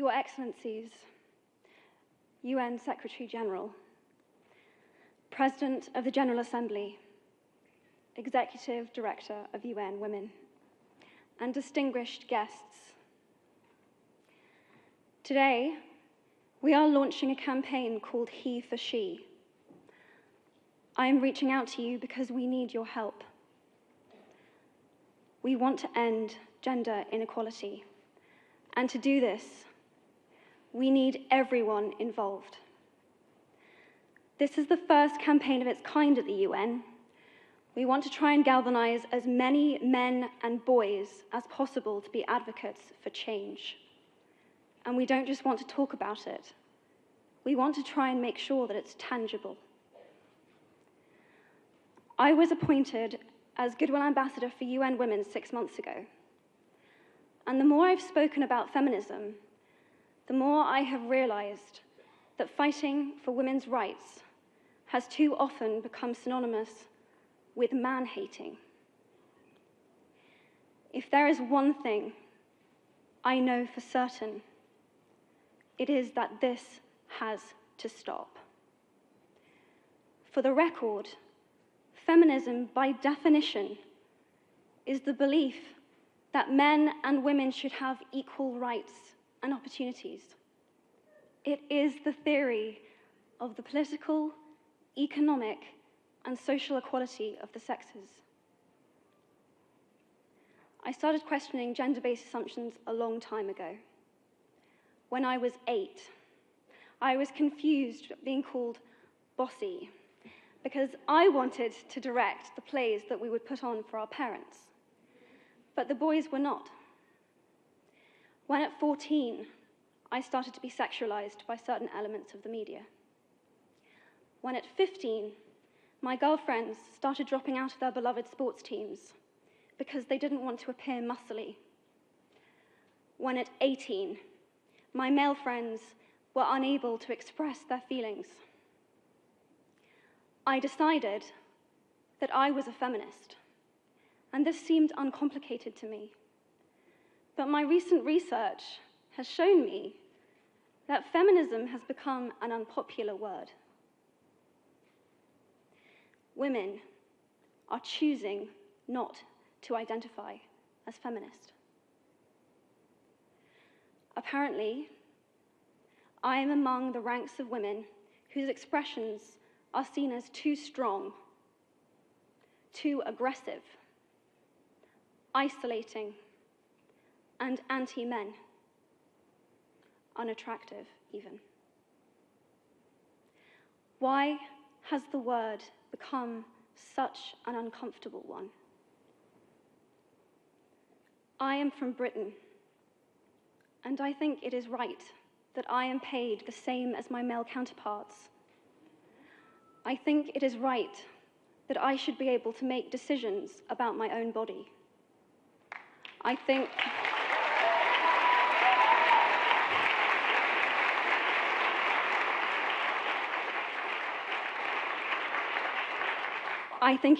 Your Excellencies, UN Secretary General, President of the General Assembly, Executive Director of UN Women, and distinguished guests. Today, we are launching a campaign called HeForShe. I am reaching out to you because we need your help. We want to end gender inequality, and to do this, we need everyone involved. This is the first campaign of its kind at the UN. We want to try and galvanize as many men and boys as possible to be advocates for change. And we don't just want to talk about it. We want to try and make sure that it's tangible. I was appointed as Goodwill Ambassador for UN Women 6 months ago. And the more I've spoken about feminism, the more I have realized that fighting for women's rights has too often become synonymous with man-hating. If there is one thing I know for certain, it is that this has to stop. For the record, feminism, by definition, is the belief that men and women should have equal rights and opportunities. It is the theory of the political, economic, and social equality of the sexes. I started questioning gender-based assumptions a long time ago. When I was 8, I was confused being called bossy because I wanted to direct the plays that we would put on for our parents, but the boys were not. When at 14, I started to be sexualized by certain elements of the media. When at 15, my girlfriends started dropping out of their beloved sports teams because they didn't want to appear muscly. When at 18, my male friends were unable to express their feelings. I decided that I was a feminist, and this seemed uncomplicated to me. But my recent research has shown me that feminism has become an unpopular word. Women are choosing not to identify as feminist. Apparently, I am among the ranks of women whose expressions are seen as too strong, too aggressive, isolating, and anti-men, unattractive even. Why has the word become such an uncomfortable one? I am from Britain, and I think it is right that I am paid the same as my male counterparts. I think it is right that I should be able to make decisions about my own body. I think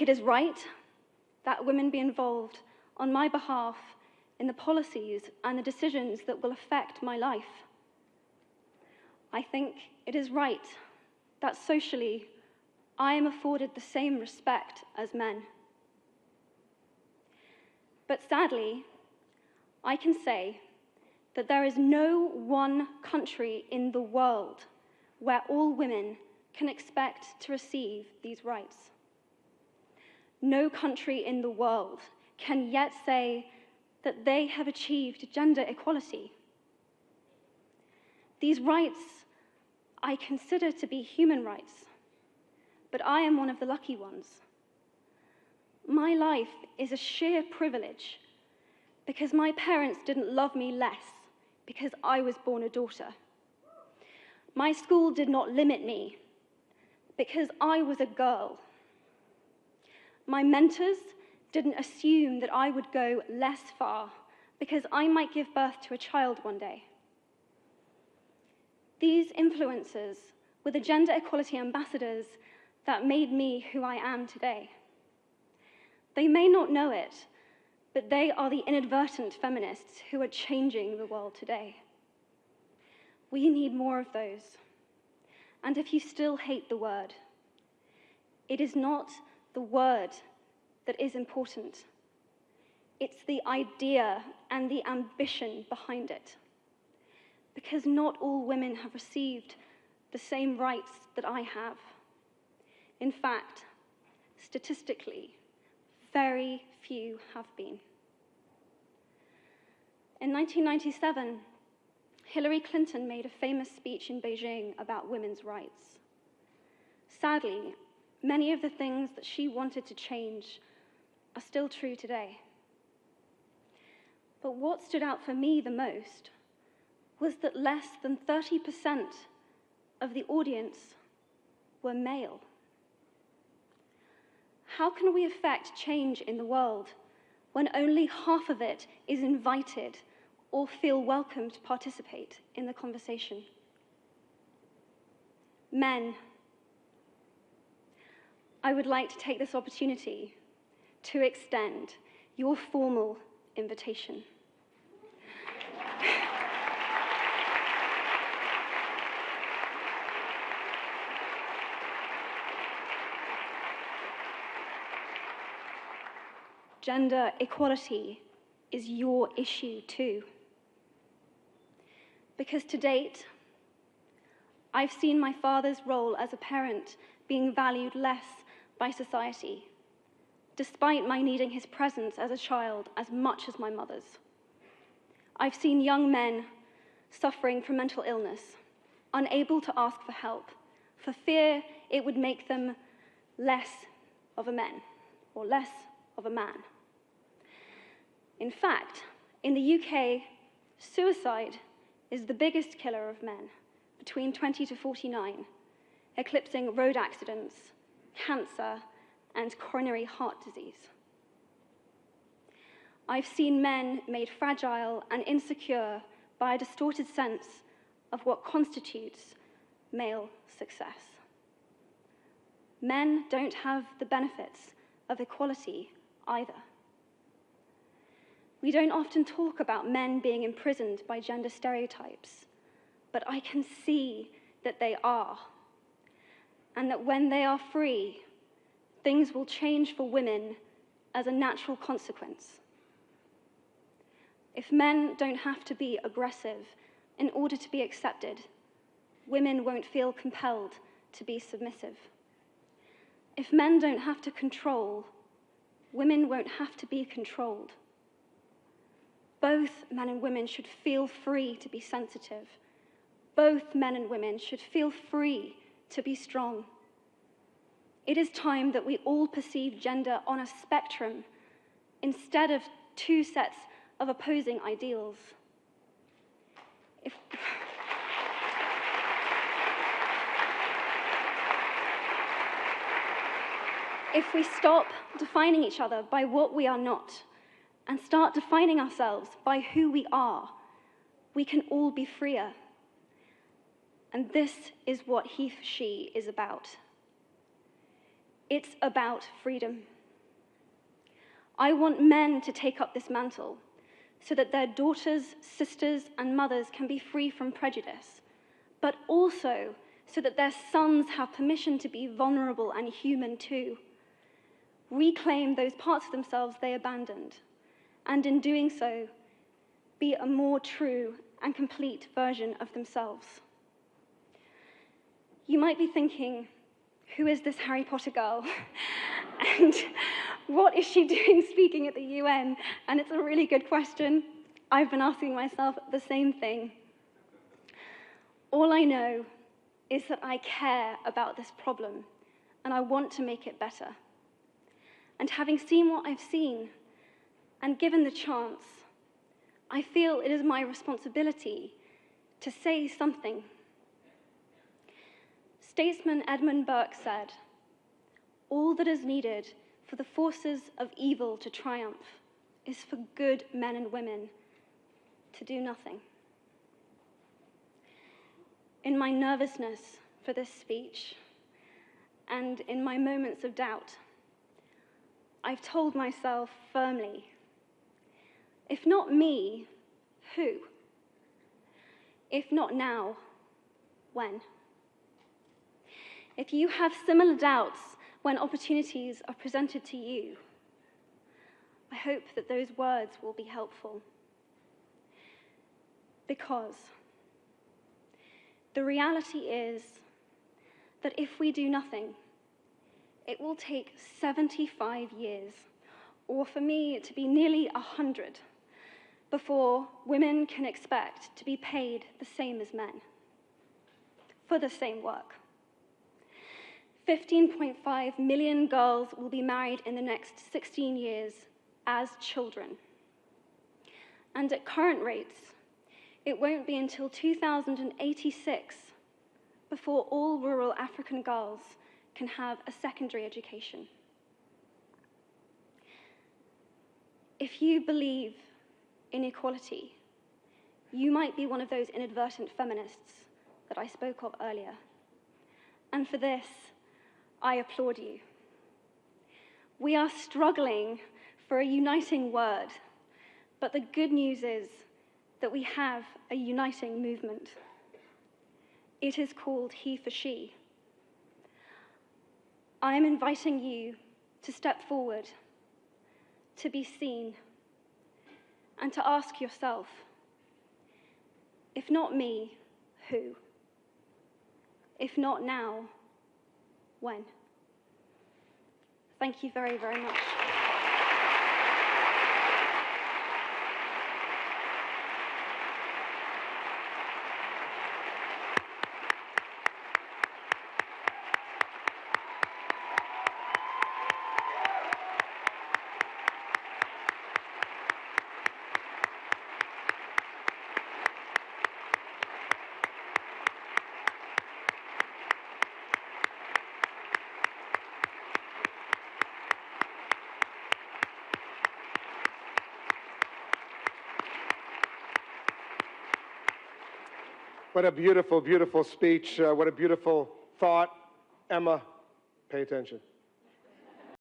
it is right that women be involved on my behalf in the policies and the decisions that will affect my life. I think it is right that socially I am afforded the same respect as men. But sadly, I can say that there is no one country in the world where all women can expect to receive these rights. No country in the world can yet say that they have achieved gender equality. These rights I consider to be human rights, but I am one of the lucky ones. My life is a sheer privilege because my parents didn't love me less because I was born a daughter. My school did not limit me because I was a girl. My mentors didn't assume that I would go less far because I might give birth to a child one day. These influences were the gender equality ambassadors that made me who I am today. They may not know it, but they are the inadvertent feminists who are changing the world today. We need more of those. And if you still hate the word, it is not the word that is important. It's the idea and the ambition behind it. Because not all women have received the same rights that I have. In fact, statistically, very few have been. In 1997, Hillary Clinton made a famous speech in Beijing about women's rights. Sadly, many of the things that she wanted to change are still true today. But what stood out for me the most was that less than 30% of the audience were male. How can we affect change in the world when only half of it is invited or feel welcome to participate in the conversation? Men, I would like to take this opportunity to extend your formal invitation. Gender equality is your issue too. Because to date, I've seen my father's role as a parent being valued less by society, despite my needing his presence as a child as much as my mother's. I've seen young men suffering from mental illness, unable to ask for help, for fear it would make them less of a man, or less of a man. In fact, in the UK, suicide is the biggest killer of men between 20 to 49, eclipsing road accidents, cancer, and coronary heart disease. I've seen men made fragile and insecure by a distorted sense of what constitutes male success. Men don't have the benefits of equality either. We don't often talk about men being imprisoned by gender stereotypes, but I can see that they are, and that when they are free, things will change for women as a natural consequence. If men don't have to be aggressive in order to be accepted, women won't feel compelled to be submissive. If men don't have to control, women won't have to be controlled. Both men and women should feel free to be sensitive. Both men and women should feel free to be strong. It is time that we all perceive gender on a spectrum instead of two sets of opposing ideals. If we stop defining each other by what we are not and start defining ourselves by who we are, we can all be freer. And this is what HeForShe is about. It's about freedom. I want men to take up this mantle so that their daughters, sisters, and mothers can be free from prejudice, but also so that their sons have permission to be vulnerable and human too. Reclaim those parts of themselves they abandoned, and in doing so, be a more true and complete version of themselves. You might be thinking, who is this Harry Potter girl? And what is she doing speaking at the UN? And it's a really good question. I've been asking myself the same thing. All I know is that I care about this problem, and I want to make it better. And having seen what I've seen, and given the chance, I feel it is my responsibility to say something. Statesman Edmund Burke said, "All that is needed for the forces of evil to triumph is for good men and women to do nothing." In my nervousness for this speech, and in my moments of doubt, I've told myself firmly, if not me, who? If not now, when? If you have similar doubts when opportunities are presented to you, I hope that those words will be helpful. Because the reality is that if we do nothing, it will take 75 years, or for me to be nearly 100, before women can expect to be paid the same as men for the same work. 15.5 million girls will be married in the next 16 years as children. And at current rates, it won't be until 2086 before all rural African girls can have a secondary education. If you believe in equality, you might be one of those inadvertent feminists that I spoke of earlier. And for this, I applaud you. We are struggling for a uniting word, but the good news is that we have a uniting movement. It is called HeForShe. I am inviting you to step forward, to be seen, and to ask yourself, if not me, who? If not now, when? Thank you very, very much. What a beautiful, beautiful speech. What a beautiful thought. Emma, pay attention.